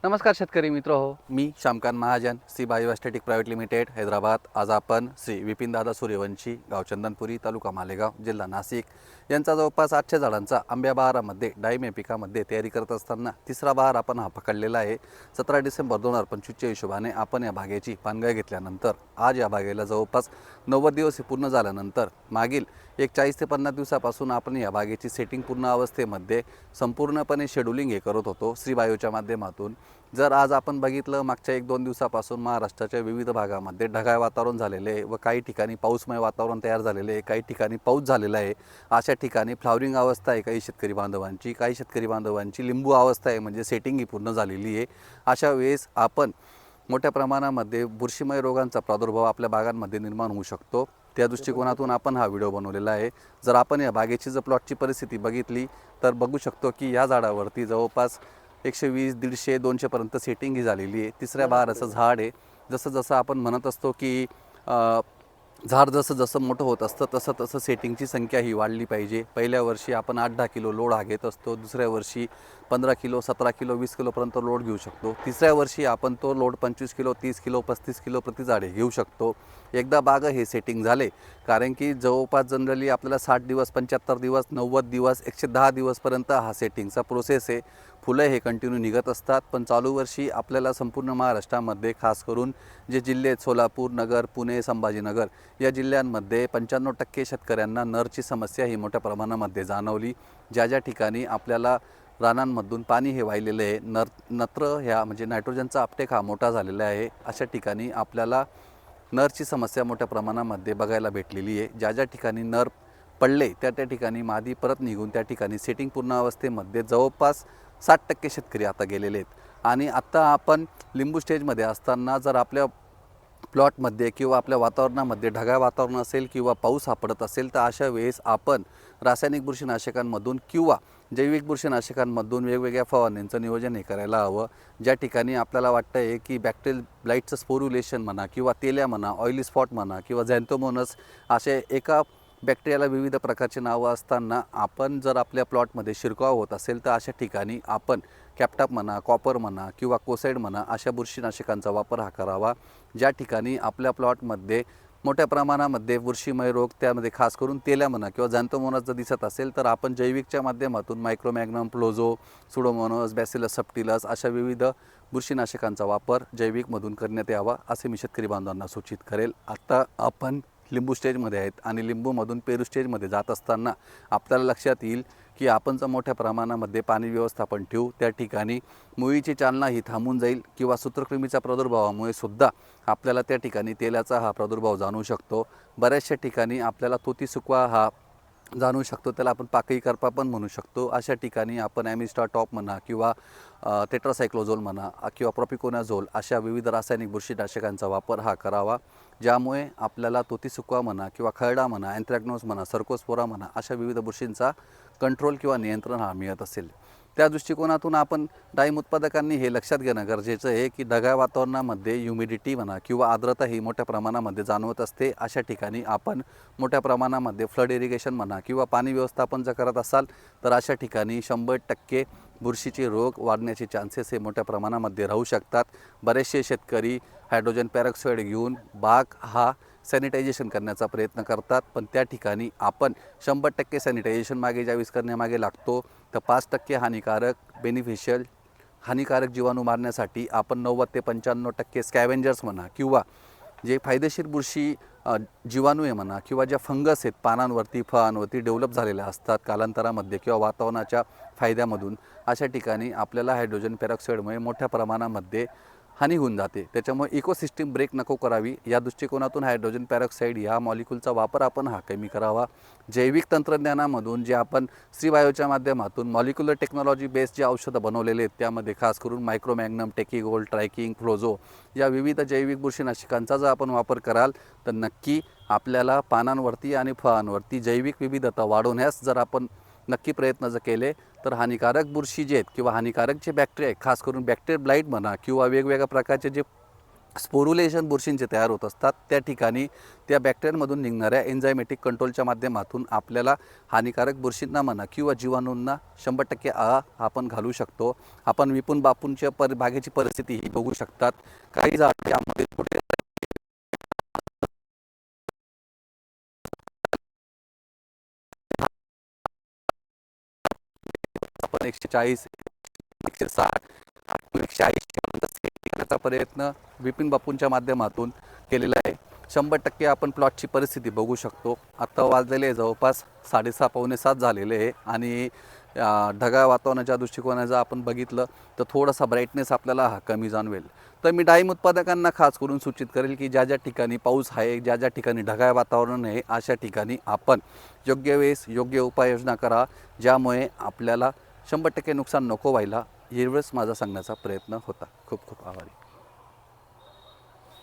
नमस्कार शेतकरी मित्र हो, मी श्यामकांत महाजन, श्री बायोस्टॅटिक प्रायव्हेट लिमिटेड हैदराबाद। आज आपण श्री विपिनदादा सूर्यवंशी, गाव चंदनपुरी, तालुका मालेगाव, जिल्हा नाशिक यांचा जवळपास 800 झाडांचा आंब्या बहारामध्ये डाळिंब पिकामध्ये तयारी करत असताना तिसरा बहार आपण हा पकडलेला आहे। 17 डिसेंबर 2025च्या हिशोबाने आपण या बागेची पानगळ घेतल्यानंतर आज या बागेला जवळपास 90 दिवस पूर्ण झाल्यानंतर मागील 40 ते 50 दिवसापासून आपण या बागेची सेटिंग पूर्ण अवस्थेमध्ये संपूर्णपणे शेड्यूलिंग हे करत होतो श्री बायोच्या माध्यमातून। जर आज आपण बघितलं मागच्या 1-2 दिवसापासून महाराष्ट्राच्या विविध भागामध्ये ढगाळ वातावरण झालेले आहे व काही ठिकाणी पाऊसमय वातावरण तयार झालेले आहे, काही ठिकाणी पाऊस झालेला आहे। अशा ठिकाणी फ्लावरिंग अवस्था आहे काही शेतकरी बांधवांची, काही शेतकरी बांधवांची लिंबू अवस्था आहे म्हणजे सेटिंग ही पूर्ण झालेली आहे। अशा वेळेस आपण मोठ्या प्रमाणामध्ये बुरशीमय रोगांचा प्रादुर्भाव आपल्या बागांमध्ये निर्माण होऊ शकतो, त्या दृष्टिकोनातून आपण हा व्हिडिओ बनवलेला आहे। जर आपण या बागेची जर प्लॉटची परिस्थिती बघितली तर बघू शकतो की या झाडावरती जवळपास 120, 150, 200 पर्यंत सेटिंग ही झालेली आहे। तिसऱ्या बहाराचं झाड आहे। जसं जसं आपण म्हणत असतो की झाड जसं जसं मोठं होत असतं तसं तसं सेटिंगची संख्या ही वाढली पाहिजे। पहिल्या वर्षी आपण 8-10 किलो लोड हा घेत असतो, दुसऱ्या वर्षी 15 किलो, 17 किलो, 20 किलोपर्यंत लोड घेऊ शकतो, तिसऱ्या वर्षी आपण तो लोड 25 किलो, 30 किलो, 35 किलो प्रति झाडे घेऊ शकतो। एकदा बाग हे सेटिंग झाले, कारण की जवळपास जनरली आपल्याला 60 दिवस, 75 दिवस, 90 दिवस, 110 दिवसपर्यंत हा सेटिंगचा प्रोसेस आहे। फुलं हे कंटिन्यू निघत असतात, पण चालू वर्षी आपल्याला संपूर्ण महाराष्ट्रामध्ये खास करून जे जिल्हे आहेत सोलापूर, नगर, पुणे, संभाजीनगर या जिल्ह्यांमध्ये 95% शेतकऱ्यांना नरची समस्या ही मोठ्या प्रमाणामध्ये जाणवली। ज्या ज्या ठिकाणी आपल्याला रानांमधून पाणी हे वाहिलेलं आहे, नत्र ह्या म्हणजे नायट्रोजनचा अपटेक हा मोठा झालेला आहे, अशा ठिकाणी आपल्याला नरची समस्या मोठ्या प्रमाणामध्ये बघायला भेटलेली आहे। ज्या ज्या ठिकाणी नर पडले त्या त्या ठिकाणी मादी परत निघून त्या ठिकाणी सेटिंग पूर्ण अवस्थेमध्ये जवळपास 60% शेतकरी आता गेलेले आहेत। आणि आत्ता आपण लिंबू स्टेजमध्ये असताना जर आपल्या प्लॉटमध्ये किंवा आपल्या वातावरणामध्ये ढगाळ वातावरण असेल किंवा पाऊस हा पडत असेल तर अशा वेळेस आपण रासायनिक बुरशीनाशकांमधून किंवा जैविक बुरशीनाशकांमधून वेगवेगळ्या फवारणींचं नियोजन हे करायला हवं। ज्या ठिकाणी आपल्याला वाटतं आहे की बॅक्टेरियल ब्लाईटचं स्पोरुलेशन म्हणा किंवा तेल्या म्हणा, ऑइली स्पॉट म्हणा किंवा झॅन्थोमोनस असे एका बॅक्टेरियाला विविध प्रकारचे नावं असताना आपण जर आपल्या प्लॉटमध्ये शिरकाव होत असेल तर अशा ठिकाणी आपण कॅप्टॉप म्हणा, कॉपर म्हणा किंवा कोसाईड म्हणा अशा बुरशीनाशकांचा वापर हा करावा। ज्या ठिकाणी आपल्या प्लॉटमध्ये मोठ्या प्रमाणामध्ये बुरशीमय रोग त्यामध्ये खास करून तेल्या म्हणा किंवा झॅन्थोमोनस जर दिसत असेल तर आपण जैविकच्या माध्यमातून मायक्रोमॅग्नम, प्लोझो, सुडोमोनस, बॅसिलस सबटिलस अशा विविध बुरशीनाशकांचा वापर जैविकमधून करण्यात यावा असे मी शेतकरी बांधवांना सूचित करेल। आता आपण लिंबू स्टेजमध्ये आहेत आणि लिंबूमधून पेरू स्टेजमध्ये जात असताना आपल्याला लक्षात येईल की आपण जर मोठ्या प्रमाणामध्ये पाणी व्यवस्थापन ठेवू त्या ठिकाणी मुळीची चालना ही थांबून जाईल किंवा सूत्रकृमीच्या प्रादुर्भावामुळे सुद्धा आपल्याला त्या ठिकाणी तेलाचा हा प्रादुर्भाव जाणवू शकतो। बऱ्याचशा ठिकाणी आपल्याला तुती सुकवा हा जाणू शकतो, त्याला आपण पाकळी करपा पण म्हणू शकतो। अशा ठिकाणी आपण ॲमिस्टा टॉप म्हणा किंवा टेट्रासायक्लोझोल म्हणा किंवा प्रोपिकोनाझोल अशा विविध रासायनिक बुरशीनाशकांचा वापर हा करावा, ज्यामुळे आपल्याला तुती सुकवा म्हणा किंवा खरडा म्हणा, अँथ्रॅक्नोज म्हणा, सर्कोस्पोरा म्हणा अशा विविध बुरशींचा कंट्रोल किंवा नियंत्रण हा मिळत असेल। त्या दृष्टिकोनातून आपण डाळिंब उत्पादकांनी हे लक्षात घेणं गरजेचं आहे की ढगाळ वातावरणामध्ये ह्युमिडिटी म्हणा किंवा आर्द्रता ही मोठ्या प्रमाणामध्ये जाणवत असते। अशा ठिकाणी आपण मोठ्या प्रमाणामध्ये फ्लड इरिगेशन म्हणा किंवा पाणी व्यवस्थापन जर करत असाल तर अशा ठिकाणी 100% बुरशीचे रोग वाढण्याचे चान्सेस हे मोठ्या प्रमाणामध्ये राहू शकतात। बरेचसे शेतकरी हायड्रोजन पेरॉक्साईड घेऊन बाग हा सॅनिटायझेशन करण्याचा प्रयत्न करतात, पण त्या ठिकाणी आपण 100% सॅनिटायझेशन मागे ज्यावेळेस करण्यामागे लागतो तर 5% हानिकारक जीवाणू मारण्यासाठी आपण 90 ते 95% स्कॅव्हेंजर्स म्हणा किंवा जे फायदेशीर बुरशी जीवाणू आहे म्हणा किंवा ज्या फंगस आहेत पानांवरती, फळांवरती डेव्हलप झालेल्या असतात कालांतरामध्ये किंवा वातावरणाच्या फायद्यामधून, अशा ठिकाणी आपल्याला हायड्रोजन पेरॉक्साईडमुळे मोठ्या प्रमाणामध्ये हानी होऊन जाते। त्याच्यामुळे इकोसिस्टीम ब्रेक नको करावी या दृष्टिकोनातून हायड्रोजन पेरॉक्साईड या मॉलिक्यूलचा वापर आपण हा कमी करावा। जैविक तंत्रज्ञानामधून जे आपण श्री बायोच्या माध्यमातून मॉलिक्युलर टेक्नॉलॉजी बेस्ड जे औषधं बनवलेले आहेत त्यामध्ये खास करून मायक्रोमॅग्नम, टेकीगोल्ड, ट्रायकिंग, फ्लोझो या विविध जैविक बुरशीनाशकांचा जर आपण वापर कराल तर नक्की आपल्याला पानांवरती आणि फळांवरती जैविक विविधता वाढवण्यास जर आपण नक्की प्रयत्न जर केले तर हानिकारक बुरशी जे आहेत किंवा हानिकारक जे बॅक्टेरिया आहेत खास करून बॅक्टेरियल ब्लाईट म्हणा किंवा वेगवेगळ्या प्रकारचे जे स्पोरुलेशन बुरशींचे तयार होत असतात, त्या ठिकाणी त्या बॅक्टेरियामधून निघणाऱ्या एन्झायमॅटिक कंट्रोलच्या माध्यमातून आपल्याला हानिकारक बुरशींना म्हणा किंवा जीवाणूंना 100% आळा आपण घालू शकतो. आपण विपुल बापूंच्या बागेची परिस्थिती ही बघू शकतात. काही झाड यामध्ये छोटे आपण 140, 160, 180 पर्यंत टिकण्याचा प्रयत्न विपिन बापूंच्या माध्यमातून केलेला आहे. 100% आपण प्लॉटची परिस्थिती बघू शकतो. आत्ता वाजलेले जवळपास 6:30 पावणे 7 झालेले आहे आणि ढगाळ वातावरणाच्या दृष्टिकोनाचं आपण बघितलं तर थोडासा ब्राईटनेस आपल्याला कमी जाणवेल. तर मी डाळिंब उत्पादकांना खास करून सूचित करेल की ज्या ज्या ठिकाणी पाऊस आहे, ज्या ज्या ठिकाणी ढगाळ वातावरण आहे, अशा ठिकाणी आपण योग्य वेळेस योग्य उपाययोजना करा, ज्यामुळे आपल्याला 100% नुकसान नको व्हायला. एवढंच माझा सांगण्याचा प्रयत्न होता. खूप खूप आभारी.